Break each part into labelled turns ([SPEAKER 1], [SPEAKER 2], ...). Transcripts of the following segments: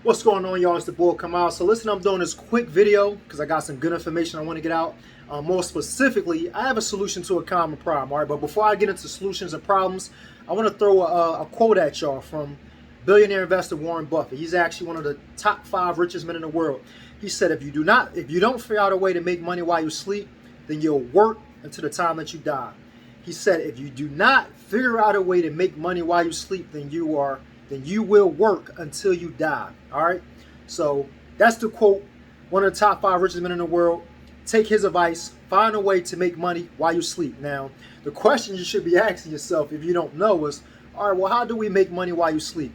[SPEAKER 1] What's going on, y'all? It's the boy Kamal. So listen, I'm doing this quick video because I got some good information I want to get out. More specifically, I have a solution to a common problem. All right, but before I get into solutions and problems, I want to throw a quote at y'all from billionaire investor Warren Buffett. He's actually one of the top 5 richest men in the world. He said, if you don't figure out a way to make money while you sleep, then you'll work until the time that you die. He said, if you do not figure out a way to make money while you sleep, then you will work until you die. All right. So that's the quote. One of the top 5 richest men in the world. Take his advice. Find a way to make money while you sleep. Now, the question you should be asking yourself if you don't know is, all right, well, how do we make money while you sleep?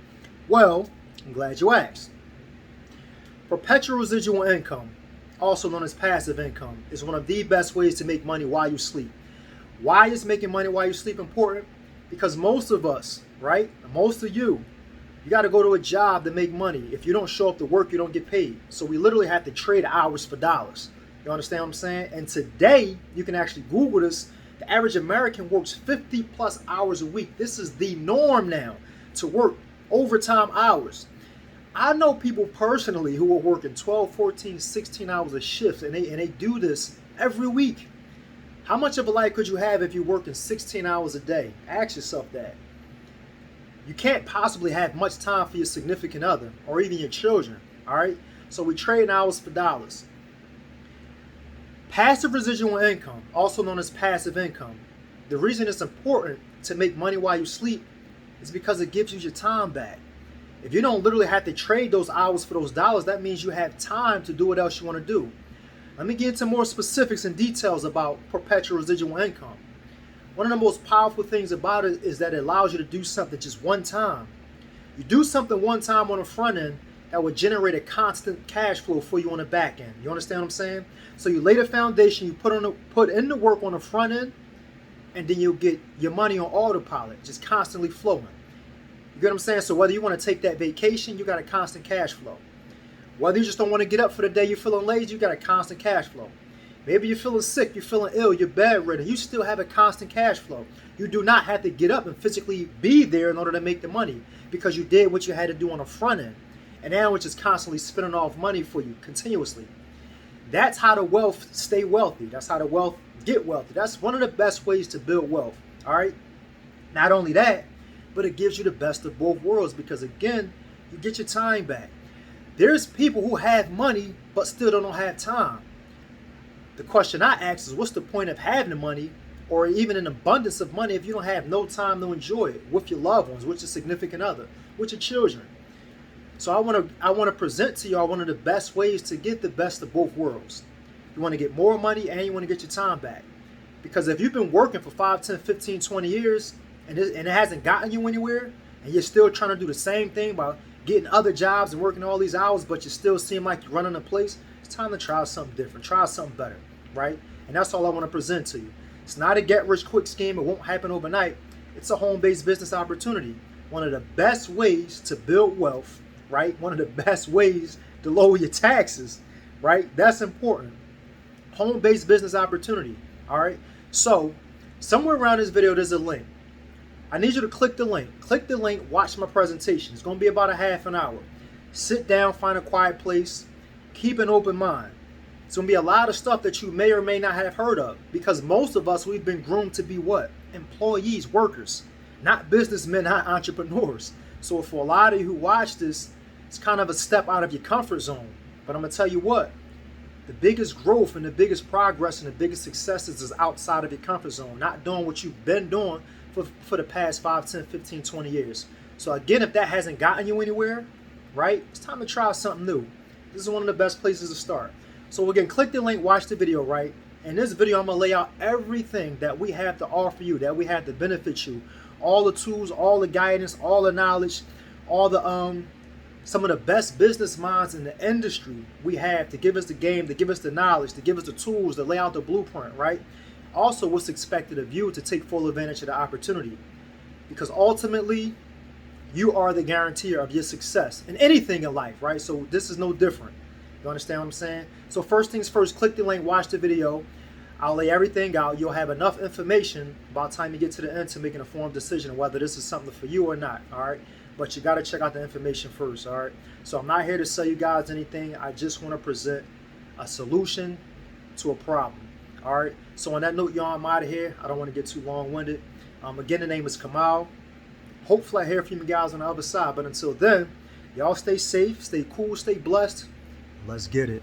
[SPEAKER 1] Well, I'm glad you asked. Perpetual residual income, also known as passive income, is one of the best ways to make money while you sleep. Why is making money while you sleep important? Because most of us, right? Most of you got to go to a job to make money. If you don't show up to work, you don't get paid. So we literally have to trade hours for dollars. You understand what I'm saying? And today, you can actually Google this. The average American works 50 plus hours a week. This is the norm now, to work overtime hours. I know people personally who are working 12, 14, 16 hours a shift, and they do this every week. How much of a life could you have if you're working 16 hours a day? Ask yourself that. You can't possibly have much time for your significant other or even your children, all right? So we trade hours for dollars. Passive residual income, also known as passive income. The reason it's important to make money while you sleep is because it gives you your time back. If you don't literally have to trade those hours for those dollars, that means you have time to do what else you want to do. Let me get into more specifics and details about perpetual residual income. One of the most powerful things about it is that it allows you to do something just one time. You do something one time on the front end that will generate a constant cash flow for you on the back end. You understand what I'm saying? So you lay the foundation, you put in the work on the front end, and then you'll get your money on autopilot, just constantly flowing. You get what I'm saying? So whether you want to take that vacation, you got a constant cash flow. Whether you just don't want to get up for the day, you're feeling lazy, you got a constant cash flow. Maybe you're feeling sick, you're feeling ill, you're bedridden, you still have a constant cash flow. You do not have to get up and physically be there in order to make the money because you did what you had to do on the front end. And now it's just constantly spinning off money for you continuously. That's how the wealth stay wealthy. That's how the wealth get wealthy. That's one of the best ways to build wealth. All right. Not only that, but it gives you the best of both worlds because, again, you get your time back. There's people who have money but still don't have time. The question I ask is, what's the point of having the money or even an abundance of money if you don't have no time to enjoy it with your loved ones, with your significant other, with your children? So I want to present to y'all one of the best ways to get the best of both worlds. You want to get more money and you want to get your time back. Because if you've been working for 5, 10, 15, 20 years and it hasn't gotten you anywhere and you're still trying to do the same thing by getting other jobs and working all these hours, but you still seem like you're running a place, it's time to try something different, try something better, right? And that's all I want to present to you. It's not a get-rich-quick scheme. It won't happen overnight. It's a home-based business opportunity. One of the best ways to build wealth, right? One of the best ways to lower your taxes, right? That's important. Home-based business opportunity, all right? So somewhere around this video, there's a link. I need you to click the link. Click the link, watch my presentation. It's going to be about a half an hour. Sit down, find a quiet place, keep an open mind. It's going to be a lot of stuff that you may or may not have heard of because most of us, we've been groomed to be what? Employees, workers, not businessmen, not entrepreneurs. So for a lot of you who watch this, it's kind of a step out of your comfort zone. But I'm going to tell you what, the biggest growth and the biggest progress and the biggest successes is outside of your comfort zone, not doing what you've been doing for the past 5, 10, 15, 20 years. So again, if that hasn't gotten you anywhere, right, it's time to try something new. This is one of the best places to start. So again, click the link, watch the video, right? In this video, I'm going to lay out everything that we have to offer you, that we have to benefit you. All the tools, all the guidance, all the knowledge, all the some of the best business minds in the industry we have to give us the game, to give us the knowledge, to give us the tools, to lay out the blueprint, right? Also, what's expected of you to take full advantage of the opportunity. Because ultimately, you are the guarantor of your success in anything in life, right? So this is no different. You understand what I'm saying? So first things first, click the link, watch the video. I'll lay everything out. You'll have enough information by the time you get to the end to make an informed decision whether this is something for you or not, all right? but you got to check out the information first. All right. So I'm not here to sell you guys anything. I just want to present a solution to a problem. All right. So on that note, y'all, I'm out of here. I don't want to get too long-winded. Again, the name is Kamal. Hopefully I hear from you guys on the other side. But until then, y'all stay safe, stay cool, stay blessed. Let's get it.